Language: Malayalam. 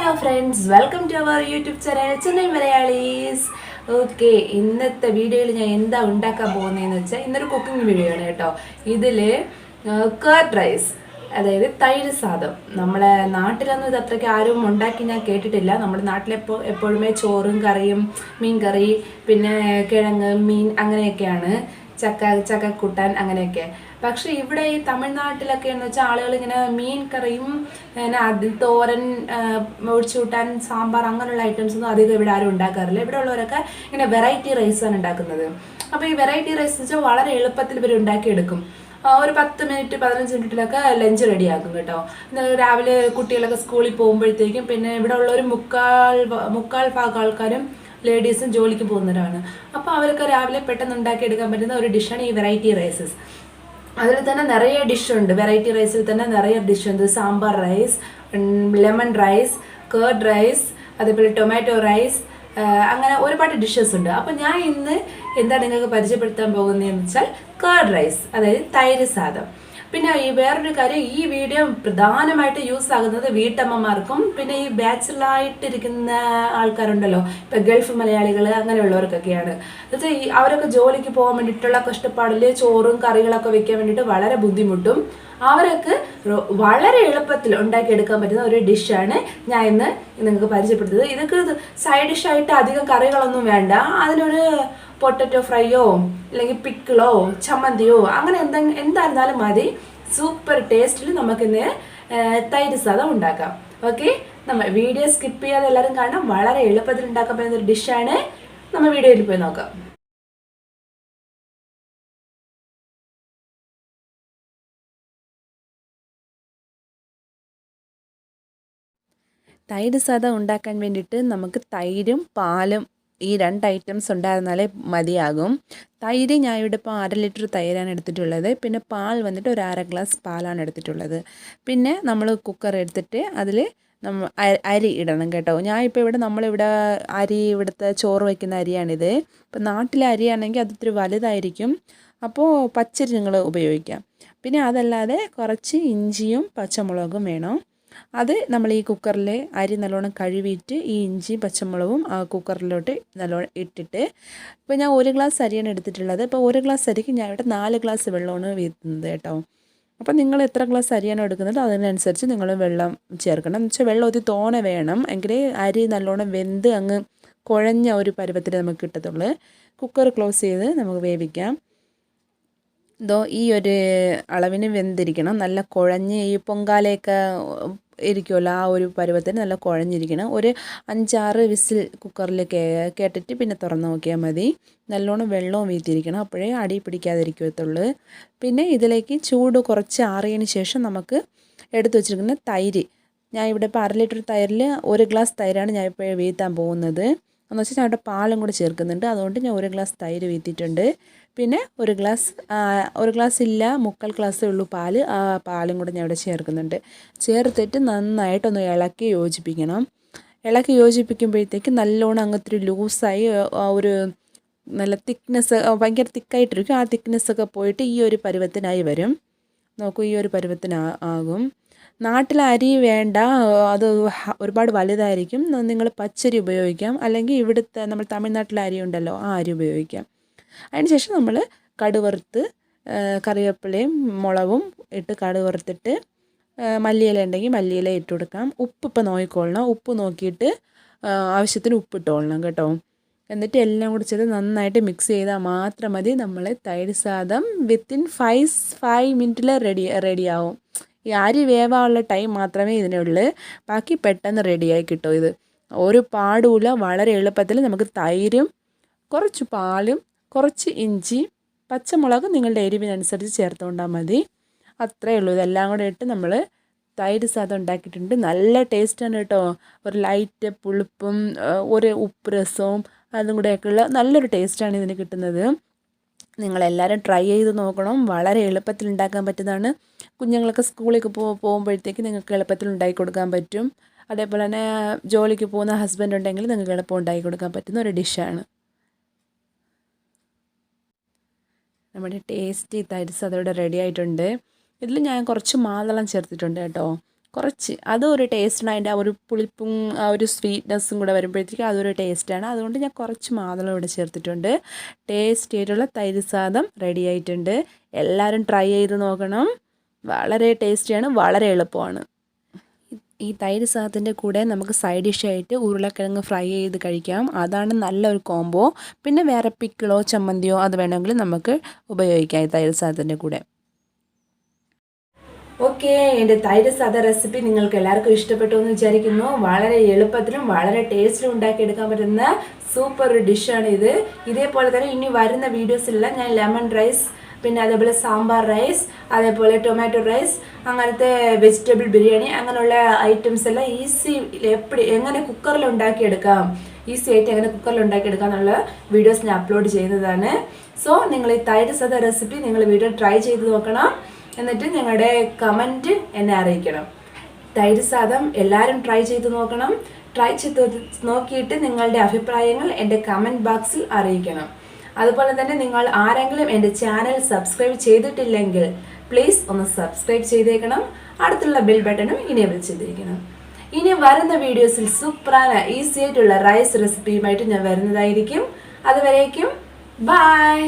Hello friends, welcome to our YouTube channel Chennai Malayalis. Okay, ഇന്നത്തെ വീഡിയോയിൽ ഞാൻ എന്താ ഉണ്ടാക്കാൻ പോകുന്നതെന്ന് വെച്ചാൽ ഇന്നൊരു കുക്കിംഗ് വീഡിയോ ആണ് കേട്ടോ. ഇതിൽ കർഡ് റൈസ്, അതായത് തൈര് സാദം. നമ്മുടെ നാട്ടിലൊന്നും ഇത് അത്രയ്ക്ക് ആരും ഉണ്ടാക്കി ഞാൻ കേട്ടിട്ടില്ല. നമ്മുടെ നാട്ടിലെപ്പോൾ എപ്പോഴുമേ ചോറും കറിയും, മീൻ കറി, പിന്നെ കിഴങ്ങ് മീൻ അങ്ങനെയൊക്കെയാണ്, ചക്ക കൂട്ടാൻ അങ്ങനെയൊക്കെ. പക്ഷെ ഇവിടെ ഈ തമിഴ്നാട്ടിലൊക്കെ എന്ന് വെച്ചാൽ ആളുകൾ ഇങ്ങനെ മീൻ കറിയും പിന്നെ തോരൻ, ഒഴിച്ചു കൂട്ടാൻ, സാമ്പാർ അങ്ങനെയുള്ള ഐറ്റംസ് ഒന്നും അധികം ഇവിടെ ആരും ഉണ്ടാക്കാറില്ല. ഇവിടെ ഉള്ളവരൊക്കെ ഇങ്ങനെ വെറൈറ്റി റൈസാണ് ഉണ്ടാക്കുന്നത്. അപ്പോൾ ഈ വെറൈറ്റി റൈസ് വെച്ചാൽ വളരെ എളുപ്പത്തിൽ ഇവർ ഉണ്ടാക്കിയെടുക്കും. ഒരു 10 മിനിറ്റ് 15 മിനിറ്റിലൊക്കെ ലഞ്ച് റെഡിയാക്കും കേട്ടോ. രാവിലെ കുട്ടികളൊക്കെ സ്കൂളിൽ പോകുമ്പോഴത്തേക്കും, പിന്നെ ഇവിടെ ഉള്ളൊരു മുക്കാൽ ഭാഗം ആൾക്കാരും ലേഡീസും ജോലിക്ക് പോകുന്നവരാണ്. അപ്പോൾ അവർക്ക് രാവിലെ പെട്ടെന്ന് ഉണ്ടാക്കിയെടുക്കാൻ പറ്റുന്ന ഒരു ഡിഷാണ് ഈ വെറൈറ്റി റൈസസ്. അതിൽ തന്നെ നിറയെ ഡിഷുണ്ട്. വെറൈറ്റി റൈസിൽ തന്നെ നിറയെ ഡിഷുണ്ട്. Sambar rice, lemon rice, curd rice, അതേപോലെ ടൊമാറ്റോ റൈസ്, അങ്ങനെ ഒരുപാട് ഡിഷസ് ഉണ്ട്. അപ്പോൾ ഞാൻ ഇന്ന് എന്താ നിങ്ങൾക്ക് പരിചയപ്പെടുത്താൻ പോകുന്നതെന്ന് വെച്ചാൽ കേർഡ് റൈസ്, അതായത് തൈര് സാദം. പിന്നെ ഈ വേറൊരു കാര്യം, ഈ വീഡിയോ പ്രധാനമായിട്ട് യൂസ് ആകുന്നത് വീട്ടമ്മമാർക്കും പിന്നെ ഈ ബാച്ചിലറായിട്ടിരിക്കുന്ന ആൾക്കാരുണ്ടല്ലോ, ഇപ്പം ഗൾഫ് മലയാളികൾ അങ്ങനെയുള്ളവർക്കൊക്കെയാണ്. എന്നുവെച്ചാൽ അവരൊക്കെ ജോലിക്ക് പോകാൻ വേണ്ടിയിട്ടുള്ള കഷ്ടപ്പാടിൽ ചോറും കറികളൊക്കെ വെക്കാൻ വേണ്ടിയിട്ട് വളരെ ബുദ്ധിമുട്ടും. അവരൊക്കെ വളരെ എളുപ്പത്തിൽ ഉണ്ടാക്കിയെടുക്കാൻ പറ്റുന്ന ഒരു ഡിഷാണ് ഞാൻ ഇന്ന് നിങ്ങൾക്ക് പരിചയപ്പെടുത്തുന്നത്. ഇതൊക്കെ സൈഡ് ഡിഷായിട്ട് അധികം കറികളൊന്നും വേണ്ട. അതിനൊരു പൊട്ടറ്റോ ഫ്രൈയോ അല്ലെങ്കിൽ പിക്കിളോ ചമ്മന്തിയോ അങ്ങനെ എന്തായിരുന്നാലും മതി. സൂപ്പർ ടേസ്റ്റിൽ നമുക്കിന്ന് തൈര് സാദം ഉണ്ടാക്കാം. ഓക്കെ, നമ്മൾ വീഡിയോ സ്കിപ്പ് ചെയ്യാതെ എല്ലാവരും കാണാം. വളരെ എളുപ്പത്തിൽ ഉണ്ടാക്കാൻ പറ്റുന്ന ഒരു ഡിഷാണ്. നമ്മൾ വീഡിയോയിൽ പോയി നോക്കാം. തൈര് സാദം ഉണ്ടാക്കാൻ വേണ്ടിയിട്ട് നമുക്ക് തൈരും പാലും ഈ 2 ഐറ്റംസ് ഉണ്ടായിരുന്നാലേ മതിയാകും. തൈര് ഞാൻ ഇവിടെ ഇപ്പോൾ 1/2 ലിറ്റർ തൈരാണ് എടുത്തിട്ടുള്ളത്. പിന്നെ പാൽ വന്നിട്ട് ഒരു 1/2 ഗ്ലാസ് പാലാണ് എടുത്തിട്ടുള്ളത്. പിന്നെ നമ്മൾ കുക്കർ എടുത്തിട്ട് അതിൽ അരി ഇടണം കേട്ടോ. ഞാൻ ഇപ്പോൾ ഇവിടെ നമ്മളിവിടെ ഇവിടുത്തെ ചോറ് വയ്ക്കുന്ന അരിയാണിത്. ഇപ്പോൾ നാട്ടിലെ അരിയാണെങ്കിൽ അത് ഇത്തിരി വലുതായിരിക്കും. അപ്പോൾ പച്ചരി നിങ്ങൾ ഉപയോഗിക്കാം. പിന്നെ അതല്ലാതെ കുറച്ച് ഇഞ്ചിയും പച്ചമുളകും വേണം. അത് നമ്മൾ ഈ കുക്കറിൽ അരി നല്ലോണം കഴുകിയിട്ട് ഈ ഇഞ്ചി പച്ചമുളകും ആ കുക്കറിലോട്ട് നല്ലോണം ഇട്ടിട്ട്, ഇപ്പോൾ ഞാൻ 1 ഗ്ലാസ് അരിയാണ് എടുത്തിട്ടുള്ളത്. ഇപ്പോൾ 1 ഗ്ലാസ് അരിക്ക് ഞാൻ ഇവിടെ 4 ഗ്ലാസ് വെള്ളമാണ് വീഴുന്നത് കേട്ടോ. അപ്പോൾ നിങ്ങൾ എത്ര ഗ്ലാസ് അരിയാണോ എടുക്കുന്നത് അതിനനുസരിച്ച് നിങ്ങൾ വെള്ളം ചേർക്കണം. എന്ന് വെച്ചാൽ വെള്ളം ഒത്തിരി തോനെ വേണം, എങ്കിലേ അരി നല്ലോണം വെന്ത് അങ്ങ് കുഴഞ്ഞ ഒരു പരുവത്തിൽ നമുക്ക് കിട്ടത്തുള്ളൂ. കുക്കർ ക്ലോസ് ചെയ്ത് നമുക്ക് വേവിക്കാം. ഈ ഒരു അളവിന് വെന്തിരിക്കണം. നല്ല കുഴഞ്ഞ് ഈ പൊങ്കാലയൊക്കെ ഇരിക്കുമല്ലോ, ആ ഒരു പരുവത്തിന് നല്ല കുഴഞ്ഞിരിക്കണം. ഒരു 5-6 വിസിൽ കുക്കറിൽ കേട്ടിട്ട് പിന്നെ തുറന്ന് നോക്കിയാൽ മതി. നല്ലോണം വെള്ളവും വീത്തിരിക്കണം, അപ്പോഴേ അടി പിടിക്കാതിരിക്കത്തുള്ളൂ. പിന്നെ ഇതിലേക്ക് ചൂട് കുറച്ച് ആറിയതിന് ശേഷം നമുക്ക് എടുത്തു വച്ചിരിക്കുന്ന തൈര്, ഞാൻ ഇവിടെ ഇപ്പോൾ 1/2 ലിറ്റർ തൈരിൽ 1 ഗ്ലാസ് തൈരാണ് ഞാൻ ഇപ്പോൾ വീഴ്ത്താൻ പോകുന്നത്. എന്ന് വെച്ചാൽ ഞാൻ അവിടെ പാലും കൂടെ ചേർക്കുന്നുണ്ട്. അതുകൊണ്ട് ഞാൻ 1 ഗ്ലാസ് തൈര് വീത്തിയിട്ടുണ്ട്. പിന്നെ 1 ഗ്ലാസ് ഇല്ല, 1/4 ഗ്ലാസ്സേ ഉള്ളൂ പാൽ. ആ പാലും കൂടെ ഞാൻ ഇവിടെ ചേർക്കുന്നുണ്ട്. ചേർത്തിട്ട് നന്നായിട്ടൊന്ന് ഇളക്കി യോജിപ്പിക്കണം. ഇളക്കി യോജിപ്പിക്കുമ്പോഴത്തേക്ക് നല്ലോണം അങ്ങനത്തെ ലൂസായി ഒരു നല്ല തിക്നെസ്, ഭയങ്കര തിക്കായിട്ടിരിക്കും. ആ തിക്നെസ്സൊക്കെ പോയിട്ട് ഈ ഒരു പരുവത്തിനായി വരും. നോക്കൂ, ഈ ഒരു പരുവത്തിനാകും. നാട്ടിലെ അരി വേണ്ട, അത് ഒരുപാട് വലുതായിരിക്കും. നിങ്ങൾ പച്ചരി ഉപയോഗിക്കാം, അല്ലെങ്കിൽ ഇവിടുത്തെ നമ്മൾ തമിഴ്നാട്ടിലെ അരി ഉണ്ടല്ലോ ആ അരി ഉപയോഗിക്കാം. അതിനുശേഷം നമ്മൾ കടുവറുത്ത് കറിവേപ്പിലയും മുളകും ഇട്ട് കടുവറുത്തിട്ട് മല്ലിയില ഉണ്ടെങ്കിൽ മല്ലിയില ഇട്ട് കൊടുക്കാം. ഉപ്പ് ഇപ്പോൾ നോക്കിക്കൊള്ളണം. ഉപ്പ് നോക്കിയിട്ട് ആവശ്യത്തിന് ഉപ്പിട്ടോളണം കേട്ടോ. എന്നിട്ട് എല്ലാം കൂടി ചെയ്ത് നന്നായിട്ട് മിക്സ് ചെയ്താൽ മാത്രം മതി. നമ്മൾ തൈര് സാദം വിത്തിൻ 5 മിനിറ്റിൽ റെഡിയാവും. ഈ അരി വേവാനുള്ള ടൈം മാത്രമേ ഇതിനുള്ളൂ. ബാക്കി പെട്ടെന്ന് റെഡിയായി കിട്ടും. ഇത് ഒരു പാടുമില്ല, വളരെ എളുപ്പത്തിൽ നമുക്ക് തൈരും കുറച്ച് പാലും കുറച്ച് ഇഞ്ചി പച്ചമുളക് നിങ്ങളുടെ എരിവിനനുസരിച്ച് ചേർത്തുകൊണ്ടാൽ മതി. അത്രയേ ഉള്ളൂ. ഇതെല്ലാം കൂടെ ഇട്ട് നമ്മൾ തൈര് സാദം ഉണ്ടാക്കിയിട്ടുണ്ട്. നല്ല ടേസ്റ്റാണ് കേട്ടോ. ഒരു ലൈറ്റ് പുളിപ്പും ഒരു ഉപ്പ് രസവും അതും കൂടെയൊക്കെയുള്ള നല്ലൊരു ടേസ്റ്റാണ് ഇതിന് കിട്ടുന്നത്. നിങ്ങളെല്ലാവരും ട്രൈ ചെയ്ത് നോക്കണം. വളരെ എളുപ്പത്തിൽ ഉണ്ടാക്കാൻ പറ്റുന്നതാണ്. കുഞ്ഞുങ്ങളൊക്കെ സ്കൂളിലേക്ക് പോകുമ്പോഴത്തേക്ക് നിങ്ങൾക്ക് എളുപ്പത്തിൽ ഉണ്ടാക്കി കൊടുക്കാൻ പറ്റും. അതേപോലെ തന്നെ ജോലിക്ക് പോകുന്ന ഹസ്ബൻഡ് ഉണ്ടെങ്കിൽ നിങ്ങൾക്ക് എളുപ്പം ഉണ്ടാക്കി കൊടുക്കാൻ പറ്റുന്ന ഒരു ഡിഷാണ്. നമ്മുടെ ടേസ്റ്റി തൈര് സാദം ഇവിടെ റെഡി ആയിട്ടുണ്ട്. ഇതിൽ ഞാൻ കുറച്ച് മാതളം ചേർത്തിട്ടുണ്ട് കേട്ടോ. കുറച്ച് അതൊരു ടേസ്റ്റാണ്. അതിൻ്റെ ആ ഒരു പുളിപ്പും ആ ഒരു സ്വീറ്റ്നെസ്സും കൂടെ വരുമ്പോഴത്തേക്കും അതൊരു ടേസ്റ്റാണ്. അതുകൊണ്ട് ഞാൻ കുറച്ച് മാതളം ഇവിടെ ചേർത്തിട്ടുണ്ട്. ടേസ്റ്റി ആയിട്ടുള്ള തൈര് സാദം റെഡി ആയിട്ടുണ്ട്. എല്ലാവരും ട്രൈ ചെയ്ത് നോക്കണം. വളരെ ടേസ്റ്റിയാണ്, വളരെ എളുപ്പമാണ്. ഈ തൈര് സാദത്തിൻ്റെ കൂടെ നമുക്ക് സൈഡ് ഡിഷായിട്ട് ഉരുളക്കിഴങ്ങ് ഫ്രൈ ചെയ്ത് കഴിക്കാം. അതാണ് നല്ലൊരു കോംബോ. പിന്നെ വേറെ പിക്കിളോ ചമ്മന്തിയോ അത് വേണമെങ്കിൽ നമുക്ക് ഉപയോഗിക്കാം ഈ തൈര് സാദത്തിൻ്റെ കൂടെ. ഓക്കെ, എൻ്റെ തൈര് സാദ റെസിപ്പി നിങ്ങൾക്ക് എല്ലാവർക്കും ഇഷ്ടപ്പെട്ടു എന്ന് വിചാരിക്കുന്നു. വളരെ എളുപ്പത്തിലും വളരെ ടേസ്റ്റിലും ഉണ്ടാക്കിയെടുക്കാൻ പറ്റുന്ന സൂപ്പർ ഒരു ഡിഷാണ് ഇത്. ഇതേപോലെ തന്നെ ഇനി വരുന്ന വീഡിയോസിലെല്ലാം ഞാൻ ലെമൺ റൈസ്, പിന്നെ അതേപോലെ സാമ്പാർ റൈസ്, അതേപോലെ ടൊമാറ്റോ റൈസ്, അങ്ങനത്തെ വെജിറ്റബിൾ ബിരിയാണി, അങ്ങനെയുള്ള ഐറ്റംസ് എല്ലാം ഈസി എങ്ങനെ കുക്കറിൽ ഉണ്ടാക്കിയെടുക്കാം, ഈസി ആയിട്ട് എങ്ങനെ കുക്കറിൽ ഉണ്ടാക്കിയെടുക്കാം എന്നുള്ള വീഡിയോസ് ഞാൻ അപ്ലോഡ് ചെയ്യുന്നതാണ്. സോ നിങ്ങൾ ഈ തൈര് സാദ റെസിപ്പി നിങ്ങൾ വീഡിയോ ട്രൈ ചെയ്ത് നോക്കണം. എന്നിട്ട് നിങ്ങളുടെ കമൻറ്റ് എന്നെ അറിയിക്കണം. തൈര് സാദം എല്ലാവരും ട്രൈ ചെയ്ത് നോക്കണം. ട്രൈ ചെയ്ത് നോക്കിയിട്ട് നിങ്ങളുടെ അഭിപ്രായങ്ങൾ എൻ്റെ കമൻറ്റ് ബോക്സിൽ അറിയിക്കണം. അതുപോലെ തന്നെ നിങ്ങൾ ആരെങ്കിലും എൻ്റെ ചാനൽ സബ്സ്ക്രൈബ് ചെയ്തിട്ടില്ലെങ്കിൽ പ്ലീസ് ഒന്ന് സബ്സ്ക്രൈബ് ചെയ്തേക്കണം. അടുത്തുള്ള ബെൽ ബട്ടണും ഇനേബിൾ ചെയ്തിരിക്കണം. ഇനി വരുന്ന വീഡിയോസിൽ സൂപ്പറായ ഈസി ആയിട്ടുള്ള റൈസ് റെസിപ്പിയുമായിട്ട് ഞാൻ വരുന്നതായിരിക്കും. അതുവരേക്കും ബൈ.